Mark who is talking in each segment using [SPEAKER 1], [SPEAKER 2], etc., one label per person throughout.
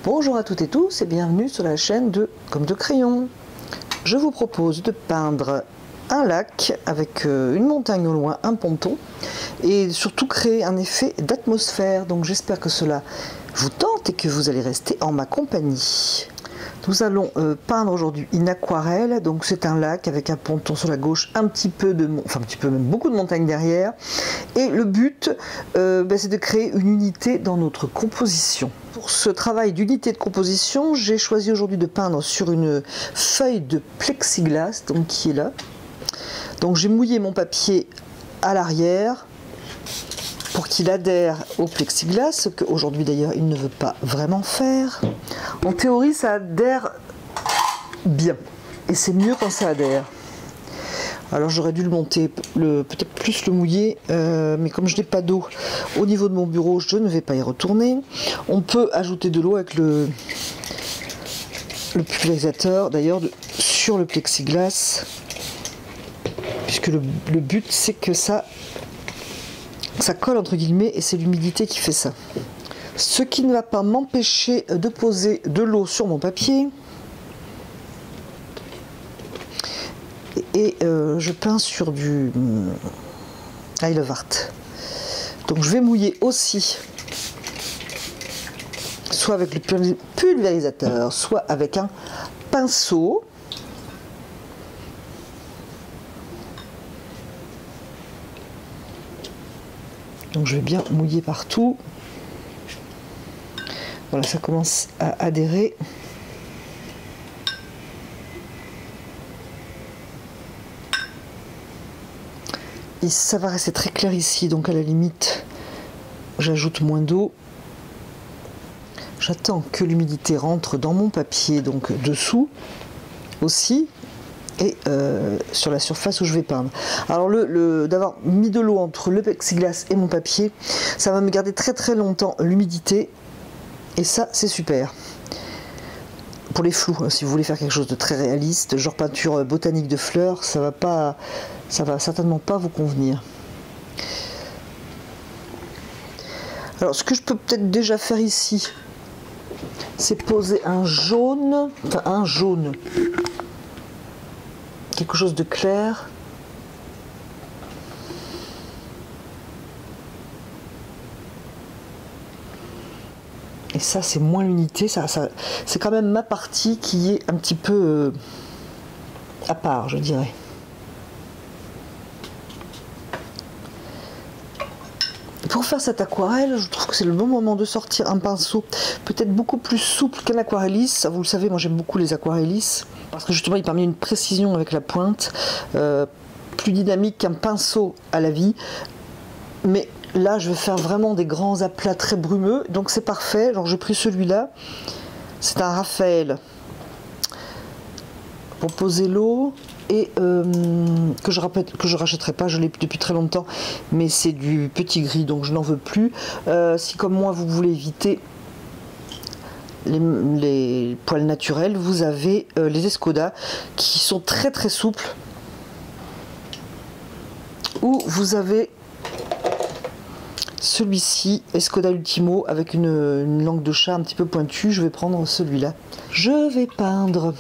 [SPEAKER 1] Bonjour à toutes et tous et bienvenue sur la chaîne de Comme de Crayon. Je vous propose de peindre un lac avec une montagne au loin, un ponton et surtout créer un effet d'atmosphère. Donc j'espère que cela vous tente et que vous allez rester en ma compagnie. Nous allons peindre aujourd'hui une aquarelle, donc c'est un lac avec un ponton sur la gauche, un petit peu même beaucoup de montagnes derrière. Et le but, c'est de créer une unité dans notre composition. Pour ce travail d'unité de composition, j'ai choisi aujourd'hui de peindre sur une feuille de plexiglas, donc qui est là. Donc j'ai mouillé mon papier à l'arrière pour qu'il adhère au plexiglas, ce qu'aujourd'hui d'ailleurs il ne veut pas vraiment faire. En théorie ça adhère bien, et c'est mieux quand ça adhère. Alors j'aurais dû le monter, peut-être plus le mouiller, mais comme je n'ai pas d'eau au niveau de mon bureau, je ne vais pas y retourner. On peut ajouter de l'eau avec le pulvérisateur, d'ailleurs, sur le plexiglas, puisque le but c'est que ça colle entre guillemets, et c'est l'humidité qui fait ça. Ce qui ne va pas m'empêcher de poser de l'eau sur mon papier. Et je peins sur du Isle of Art. Donc je vais mouiller aussi, soit avec le pulvérisateur, soit avec un pinceau. Donc je vais bien mouiller partout. Voilà, ça commence à adhérer. Et ça va rester très clair ici, donc à la limite, j'ajoute moins d'eau. J'attends que l'humidité rentre dans mon papier, donc dessous aussi, et sur la surface où je vais peindre. Alors d'avoir mis de l'eau entre le plexiglas et mon papier, ça va me garder très très longtemps l'humidité, et ça c'est super. Pour les flous, si vous voulez faire quelque chose de très réaliste, genre peinture botanique de fleurs, ça va certainement pas vous convenir. Alors ce que je peux peut-être déjà faire ici, c'est poser un jaune, quelque chose de clair. Et ça c'est moins l'unité, c'est quand même ma partie qui est un petit peu à part, je dirais. Pour faire cette aquarelle, je trouve que c'est le bon moment de sortir un pinceau peut-être beaucoup plus souple qu'un aquarellis. Ça, vous le savez, moi j'aime beaucoup les aquarellis parce que justement il permet une précision avec la pointe, plus dynamique qu'un pinceau à la vie. Mais là je vais faire vraiment des grands aplats très brumeux, donc c'est parfait. Donc j'ai pris celui-là, c'est un Raphaël pour poser l'eau. Et que je rachèterai pas, je l'ai depuis très longtemps, mais c'est du petit gris, donc je n'en veux plus. Si comme moi vous voulez éviter les poils naturels, vous avez les Escoda qui sont très très souples, ou vous avez celui-ci, Escoda Ultimo, avec une langue de chat un petit peu pointue. Je vais prendre celui-là. Je vais peindre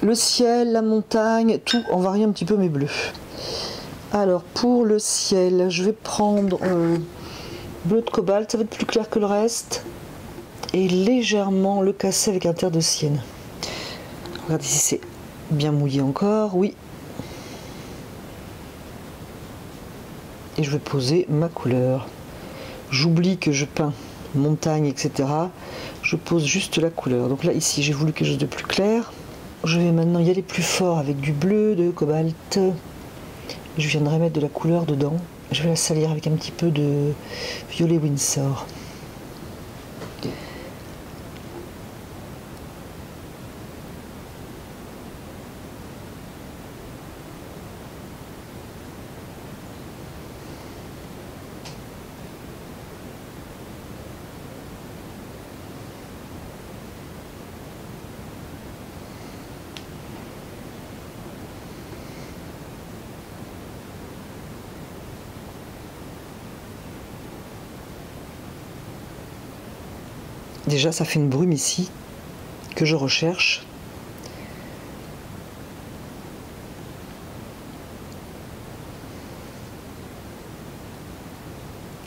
[SPEAKER 1] le ciel, la montagne, tout en variant un petit peu mes bleus. Alors pour le ciel, je vais prendre bleu de cobalt, ça va être plus clair que le reste, et légèrement le casser avec un terre de sienne. Regardez si c'est bien mouillé encore, oui. Et je vais poser ma couleur. J'oublie que je peins montagne, etc. Je pose juste la couleur. Donc là, ici, j'ai voulu quelque chose de plus clair. Je vais maintenant y aller plus fort avec du bleu de cobalt. Je viendrai mettre de la couleur dedans. Je vais la salir avec un petit peu de violet Winsor. Déjà, ça fait une brume ici que je recherche.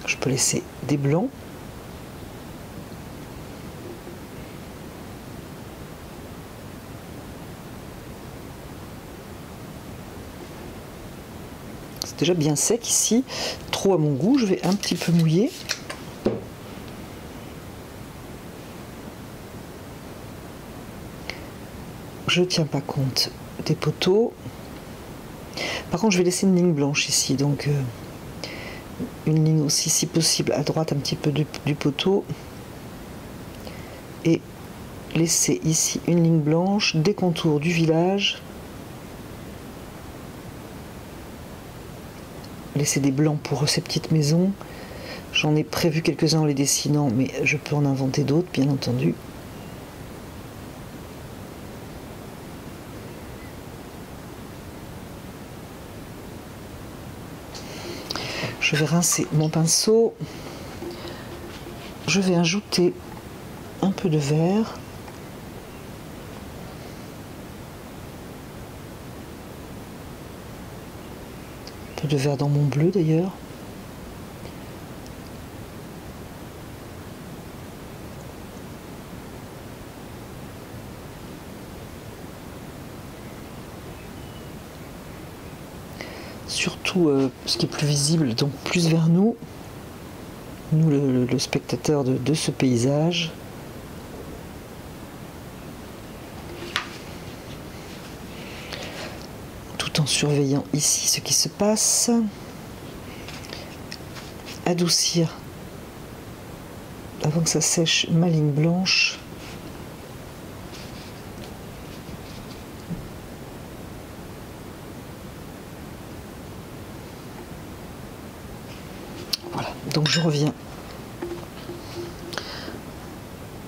[SPEAKER 1] Je peux laisser des blancs. C'est déjà bien sec ici, trop à mon goût, je vais un petit peu mouiller. Je ne tiens pas compte des poteaux. Par contre, je vais laisser une ligne blanche ici, donc une ligne aussi, si possible, à droite un petit peu du poteau. Et laisser ici une ligne blanche des contours du village. Laisser des blancs pour ces petites maisons. J'en ai prévu quelques-uns en les dessinant, mais je peux en inventer d'autres, bien entendu. Je vais rincer mon pinceau. Je vais ajouter un peu de vert. Un peu de vert dans mon bleu d'ailleurs. Surtout ce qui est plus visible, donc plus vers nous, le spectateur de ce paysage. Tout en surveillant ici ce qui se passe. Adoucir avant que ça sèche ma ligne blanche. Voilà, donc je reviens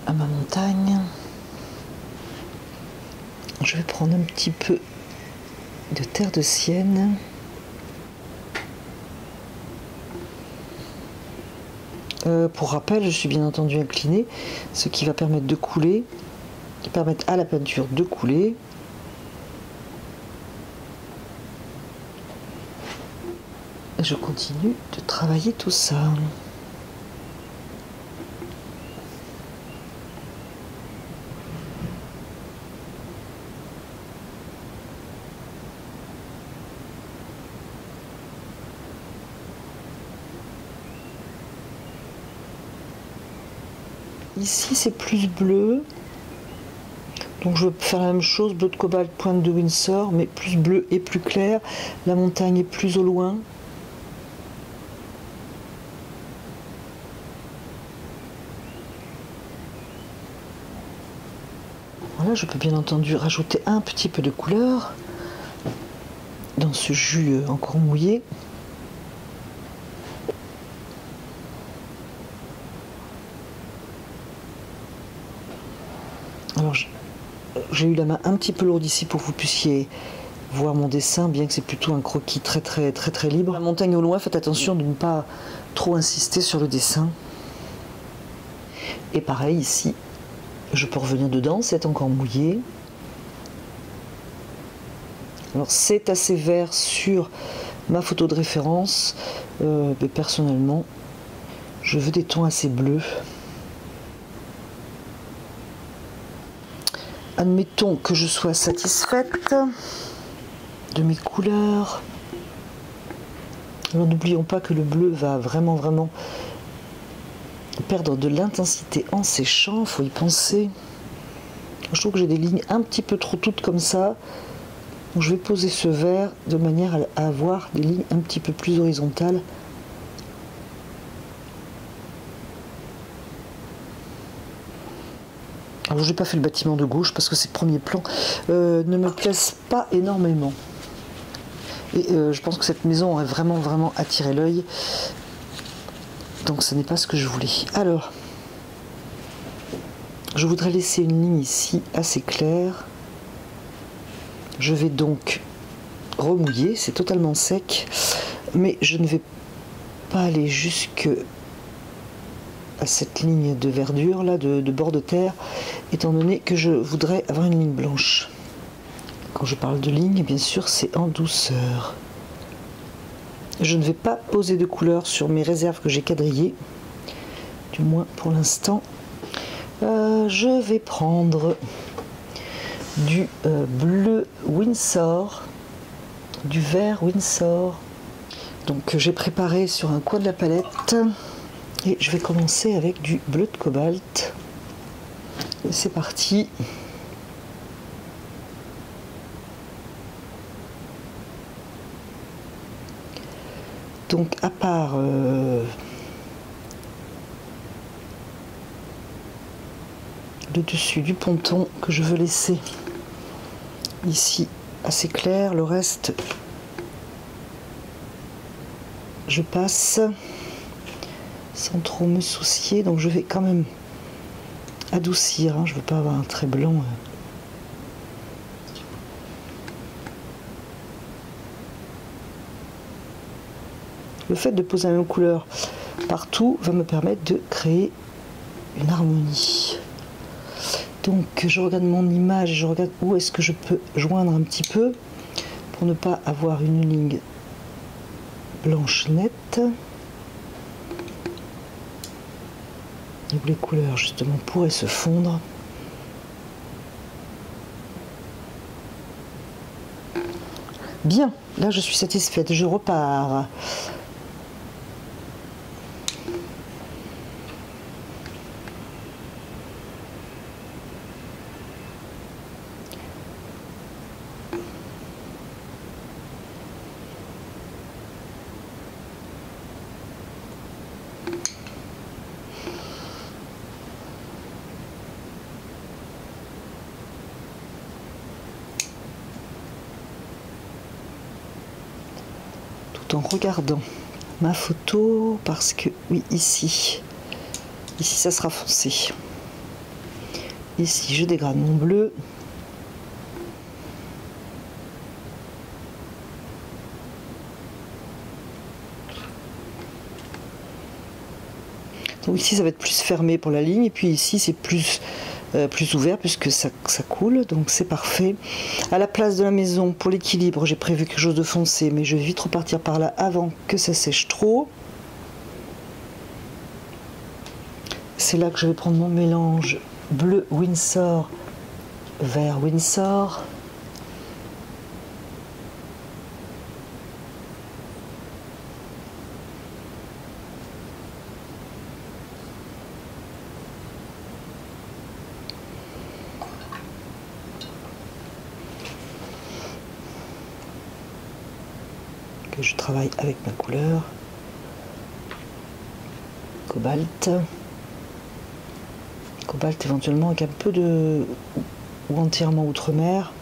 [SPEAKER 1] à ma montagne. Je vais prendre un petit peu de terre de sienne. Pour rappel, je suis bien entendu inclinée, ce qui va permettre de couler, qui permettre à la peinture de couler. Je continue de travailler tout ça. Ici c'est plus bleu, donc je vais faire la même chose, bleu de cobalt, pointe de Windsor, mais plus bleu et plus clair. La montagne est plus au loin. Voilà, je peux bien entendu rajouter un petit peu de couleur dans ce jus encore mouillé. Alors j'ai eu la main un petit peu lourde ici pour que vous puissiez voir mon dessin, bien que c'est plutôt un croquis très libre. La montagne au loin, faites attention de ne pas trop insister sur le dessin. Et pareil ici, je peux revenir dedans, c'est encore mouillé. Alors c'est assez vert sur ma photo de référence, mais personnellement, je veux des tons assez bleus. Admettons que je sois satisfaite de mes couleurs. Alors n'oublions pas que le bleu va vraiment perdre de l'intensité en séchant, il faut y penser. Je trouve que j'ai des lignes un petit peu trop toutes comme ça. Donc je vais poser ce vert de manière à avoir des lignes un petit peu plus horizontales. Alors je n'ai pas fait le bâtiment de gauche parce que ces premiers plans ne me plaisent pas énormément. Et je pense que cette maison aurait vraiment attiré l'œil. Donc ce n'est pas ce que je voulais. Alors, je voudrais laisser une ligne ici assez claire. Je vais donc remouiller, c'est totalement sec. Mais je ne vais pas aller jusque à cette ligne de verdure là, de bord de terre, étant donné que je voudrais avoir une ligne blanche. Quand je parle de ligne, bien sûr, c'est en douceur. Je ne vais pas poser de couleur sur mes réserves que j'ai quadrillées, du moins pour l'instant. Je vais prendre du bleu Winsor, du vert Winsor, donc que j'ai préparé sur un coin de la palette, et je vais commencer avec du bleu de cobalt. C'est parti. Donc à part le dessus du ponton que je veux laisser ici assez clair, le reste je passe sans trop me soucier, donc je vais quand même adoucir, hein, je veux pas avoir un trait blanc. Le fait de poser la même couleur partout va me permettre de créer une harmonie. Donc je regarde mon image, je regarde où est-ce que je peux joindre un petit peu pour ne pas avoir une ligne blanche nette. Et où les couleurs justement pourraient se fondre. Bien, là je suis satisfaite, je repars. En regardant ma photo, parce que oui, ici ça sera foncé, ici je dégrade mon bleu, donc ici ça va être plus fermé pour la ligne, et puis ici c'est plus ouvert puisque ça coule, donc c'est parfait. À la place de la maison, pour l'équilibre, j'ai prévu quelque chose de foncé, mais je vais vite repartir par là avant que ça sèche trop. C'est là que je vais prendre mon mélange bleu Winsor, vert Winsor. Je travaille avec ma couleur cobalt éventuellement avec un peu de ou entièrement outre-mer.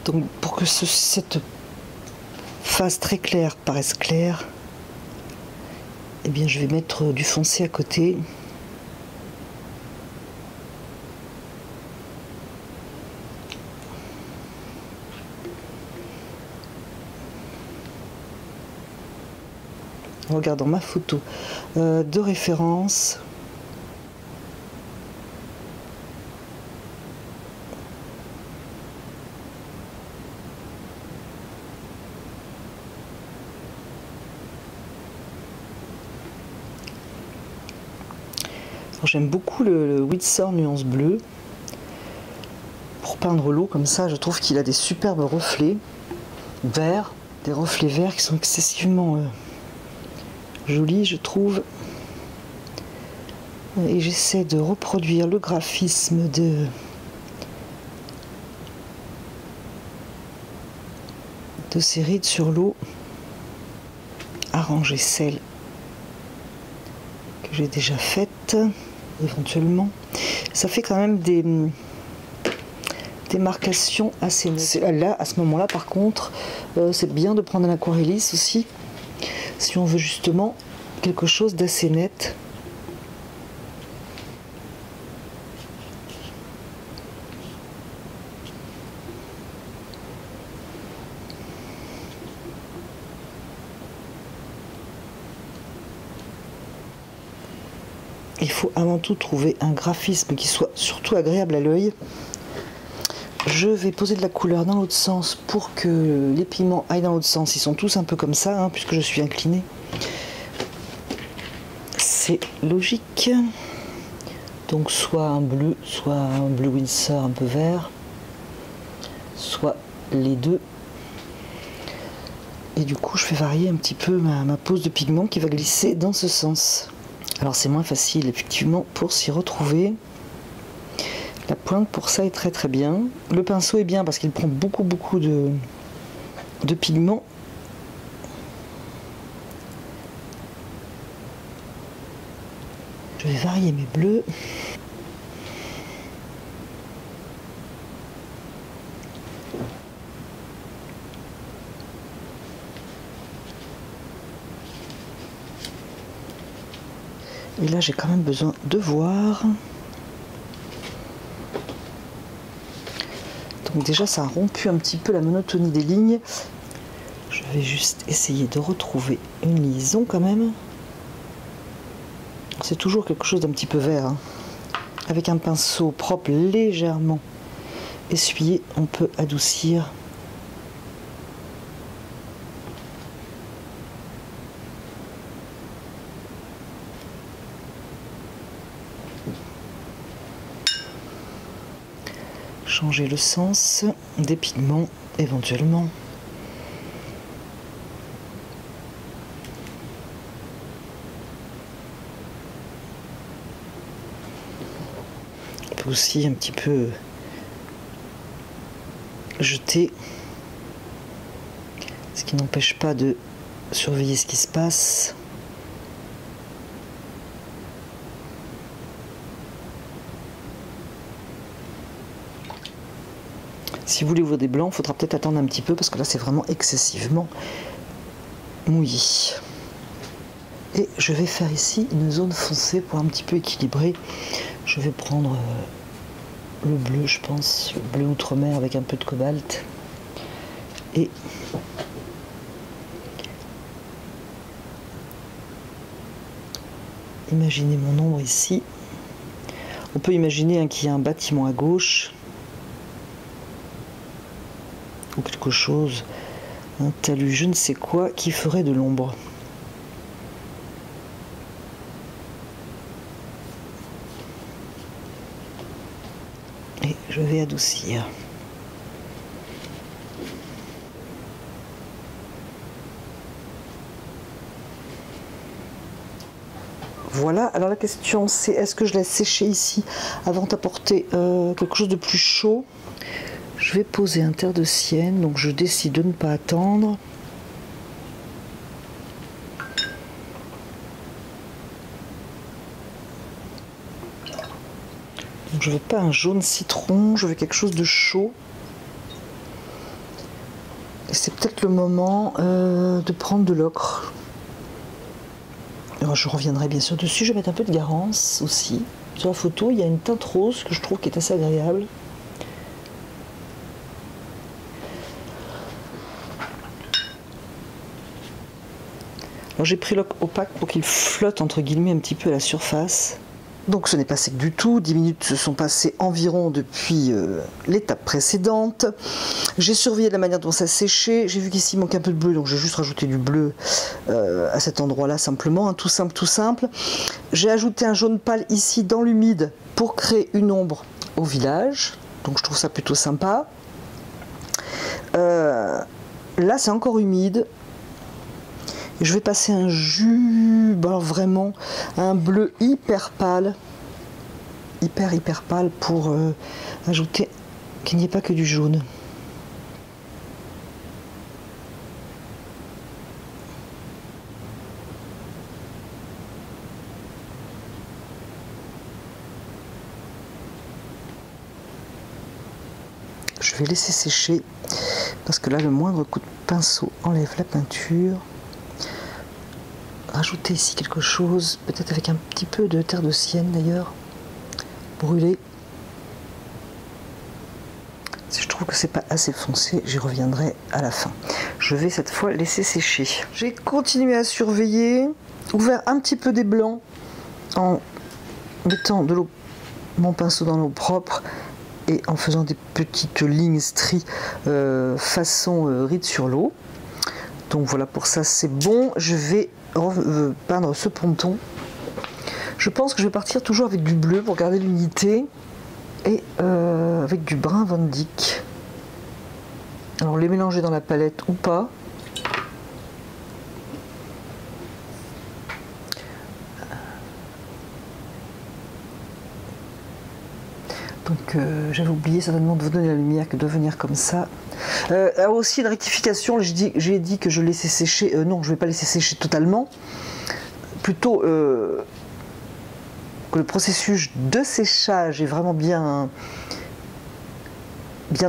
[SPEAKER 1] Donc pour que cette phase très claire paraisse claire, eh bien, je vais mettre du foncé à côté. En regardant ma photo de référence. J'aime beaucoup le Winsor nuance bleu. Pour peindre l'eau comme ça, je trouve qu'il a des superbes reflets verts, des reflets verts qui sont excessivement jolis, je trouve. Et j'essaie de reproduire le graphisme de ces rides sur l'eau. Arranger celles que j'ai déjà faites. Éventuellement, ça fait quand même des marcations assez nettes. Là, à ce moment-là, par contre, c'est bien de prendre un aquarelliste aussi, si on veut justement quelque chose d'assez net. il faut avant tout trouver un graphisme qui soit surtout agréable à l'œil. Je vais poser de la couleur dans l'autre sens pour que les pigments aillent dans l'autre sens. Ils sont tous un peu comme ça, hein, puisque je suis inclinée. C'est logique. Donc soit un bleu Winsor un peu vert, soit les deux. Et du coup, je fais varier un petit peu ma pose de pigment qui va glisser dans ce sens. Alors c'est moins facile effectivement pour s'y retrouver. La pointe pour ça est très très bien. Le pinceau est bien parce qu'il prend beaucoup de pigments. Je vais varier mes bleus. Et là j'ai quand même besoin de voir. Donc déjà ça a rompu un petit peu la monotonie des lignes. Je vais juste essayer de retrouver une liaison quand même. C'est toujours quelque chose d'un petit peu vert, hein. Avec un pinceau propre légèrement essuyé, on peut adoucir. Changer le sens des pigments éventuellement. On peut aussi un petit peu jeter, ce qui n'empêche pas de surveiller ce qui se passe. Si vous voulez ouvrir des blancs, il faudra peut-être attendre un petit peu parce que là c'est vraiment excessivement mouillé. Et je vais faire ici une zone foncée pour un petit peu équilibrer. Je vais prendre le bleu, je pense, le bleu outre-mer avec un peu de cobalt. Et imaginez mon ombre ici. On peut imaginer qu'il y a un bâtiment à gauche. Ou quelque chose, un talus, je ne sais quoi, qui ferait de l'ombre. Et je vais adoucir. Voilà, alors la question c'est est-ce que je laisse sécher ici avant d'apporter quelque chose de plus chaud? Je vais poser un terre de sienne, donc je décide de ne pas attendre. Donc je veux pas un jaune citron, je veux quelque chose de chaud. Et c'est peut-être le moment de prendre de l'ocre. Alors je reviendrai bien sûr dessus, je vais mettre un peu de Garance aussi. Sur la photo, il y a une teinte rose que je trouve qui est assez agréable. J'ai pris l'ocre opaque pour qu'il flotte entre guillemets un petit peu à la surface. Donc ce n'est pas sec du tout, 10 minutes se sont passées environ depuis l'étape précédente. J'ai surveillé la manière dont ça séchait, j'ai vu qu'ici il manque un peu de bleu, donc j'ai juste rajouté du bleu à cet endroit-là simplement, hein, tout simple, tout simple. J'ai ajouté un jaune pâle ici dans l'humide pour créer une ombre au village, donc je trouve ça plutôt sympa. Là c'est encore humide. Je vais passer un jus, alors vraiment un bleu hyper pâle, hyper pâle pour ajouter qu'il n'y ait pas que du jaune. Je vais laisser sécher parce que là le moindre coup de pinceau enlève la peinture. Rajouter ici quelque chose, peut-être avec un petit peu de terre de sienne d'ailleurs, brûlée. Si je trouve que c'est pas assez foncé, j'y reviendrai à la fin. Je vais cette fois laisser sécher. J'ai continué à surveiller, ouvert un petit peu des blancs en mettant mon pinceau dans l'eau propre et en faisant des petites lignes stries façon ride sur l'eau. Donc voilà, pour ça c'est bon. Je vais peindre ce ponton. Je pense que je vais partir toujours avec du bleu pour garder l'unité et avec du brun Van Dyck. Alors les mélanger dans la palette ou pas. Donc j'avais oublié certainement de vous donner la lumière qui doit venir comme ça. Alors aussi une rectification, j'ai dit que je laissais sécher. Non, je ne vais pas laisser sécher totalement. Plutôt que le processus de séchage est vraiment bien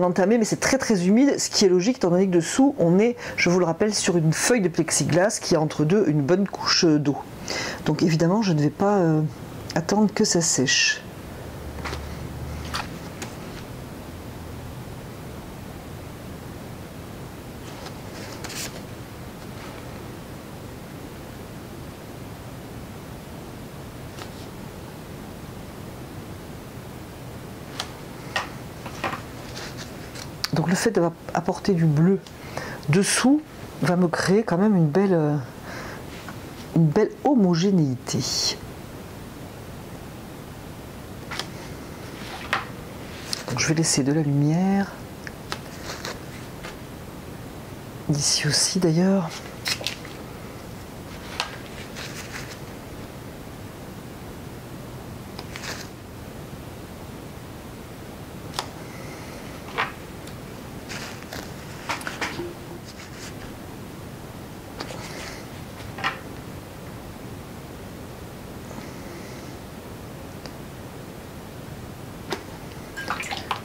[SPEAKER 1] entamé, mais c'est très très humide, ce qui est logique étant donné que dessous on est, je vous le rappelle, sur une feuille de plexiglas qui a entre deux une bonne couche d'eau. Donc évidemment je ne vais pas attendre que ça sèche. Donc le fait d'avoir apporté du bleu dessous va me créer quand même une belle homogénéité. Donc je vais laisser de la lumière. D'ici aussi d'ailleurs.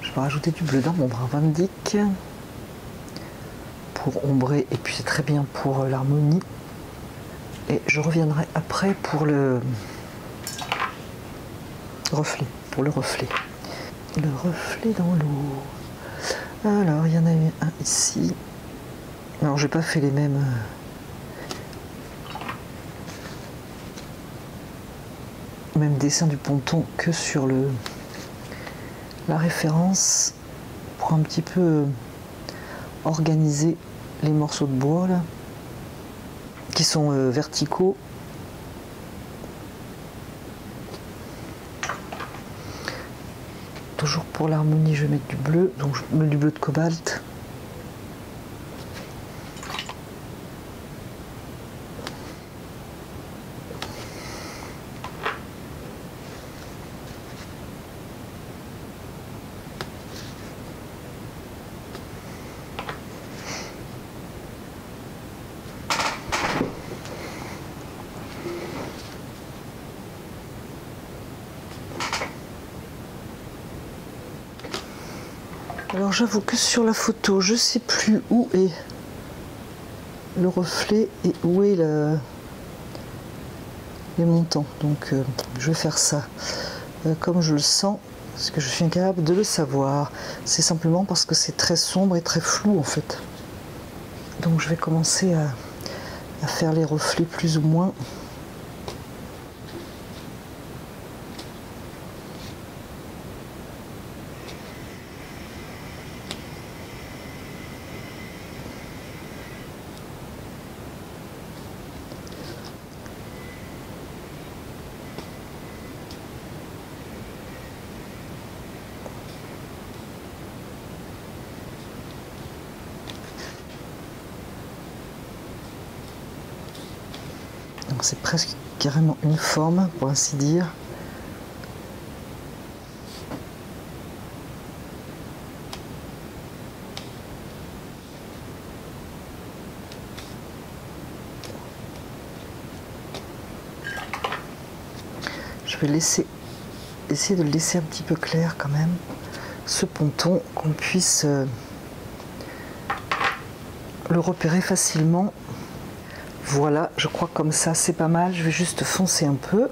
[SPEAKER 1] Je vais rajouter du bleu dans mon brun Van Dyck pour ombrer, et puis c'est très bien pour l'harmonie. Et je reviendrai après pour le reflet. Le reflet dans l'eau. Alors il y en a eu un ici. Alors j'ai pas fait les mêmes. Même dessin du ponton que sur la référence pour un petit peu organiser les morceaux de bois là, qui sont verticaux. Toujours pour l'harmonie je vais mettre du bleu, donc je mets du bleu de cobalt. Alors j'avoue que sur la photo, je sais plus où est le reflet et où est les montants. Donc je vais faire ça comme je le sens, parce que je suis incapable de le savoir. C'est simplement parce que c'est très sombre et très flou en fait. Donc je vais commencer à faire les reflets plus ou moins. Donc c'est presque carrément une forme, pour ainsi dire. Je vais essayer de le laisser un petit peu clair quand même, ce ponton, qu'on puisse le repérer facilement. Voilà, je crois que comme ça c'est pas mal. Je vais juste foncer un peu.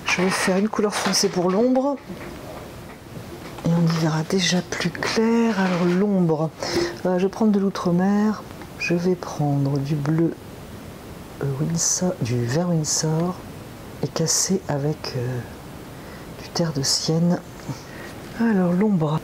[SPEAKER 1] Je vais faire une couleur foncée pour l'ombre et on y verra déjà plus clair. Alors l'ombre, je vais prendre de l'outre-mer, je vais prendre du bleu Winsor, du vert Winsor et casser avec du terre de Sienne. Alors l'ombre.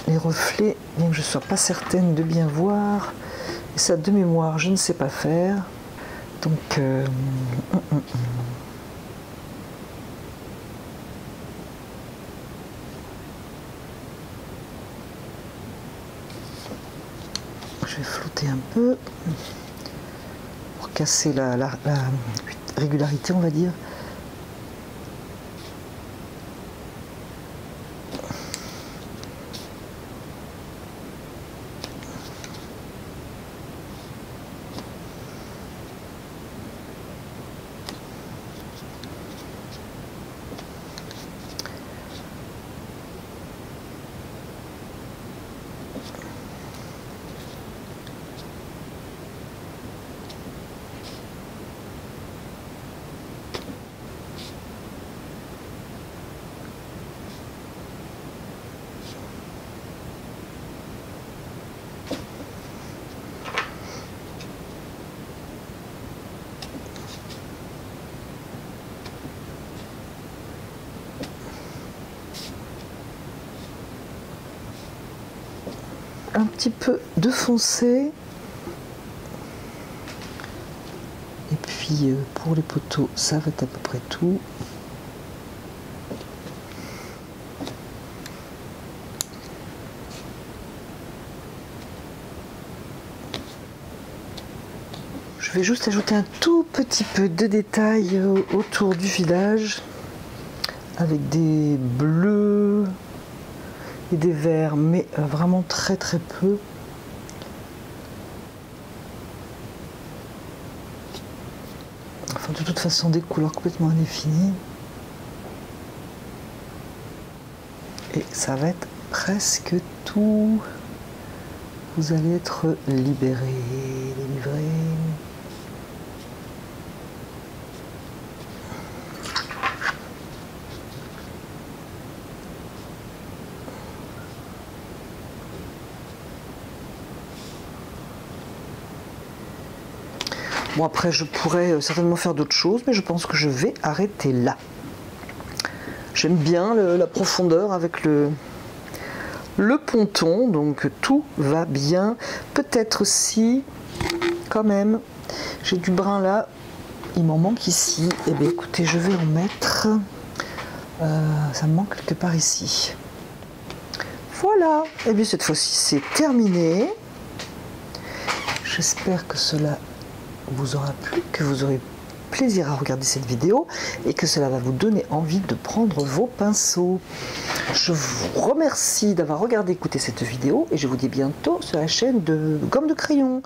[SPEAKER 1] Les reflets, bien que je ne sois pas certaine de bien voir, et ça de mémoire, je ne sais pas faire. Donc, je vais flotter un peu pour casser la régularité, on va dire. Un petit peu de foncé et puis pour les poteaux ça va être à peu près tout. Je vais juste ajouter un tout petit peu de détail autour du village avec des bleus et des verts, mais vraiment très très peu. Enfin, de toute façon, des couleurs complètement indéfinies. Et ça va être presque tout. Vous allez être libérés, délivrés. Bon, après je pourrais certainement faire d'autres choses, mais je pense que je vais arrêter là. J'aime bien la profondeur avec le ponton, donc tout va bien. Peut-être aussi, quand même, j'ai du brun là, il m'en manque ici. Eh bien écoutez, je vais en mettre, ça me manque quelque part ici. Voilà, et bien cette fois-ci c'est terminé. J'espère que cela vous aura plu, que vous aurez plaisir à regarder cette vidéo et que cela va vous donner envie de prendre vos pinceaux. Je vous remercie d'avoir regardé, écouté cette vidéo et je vous dis bientôt sur la chaîne de Gomme de Crayon.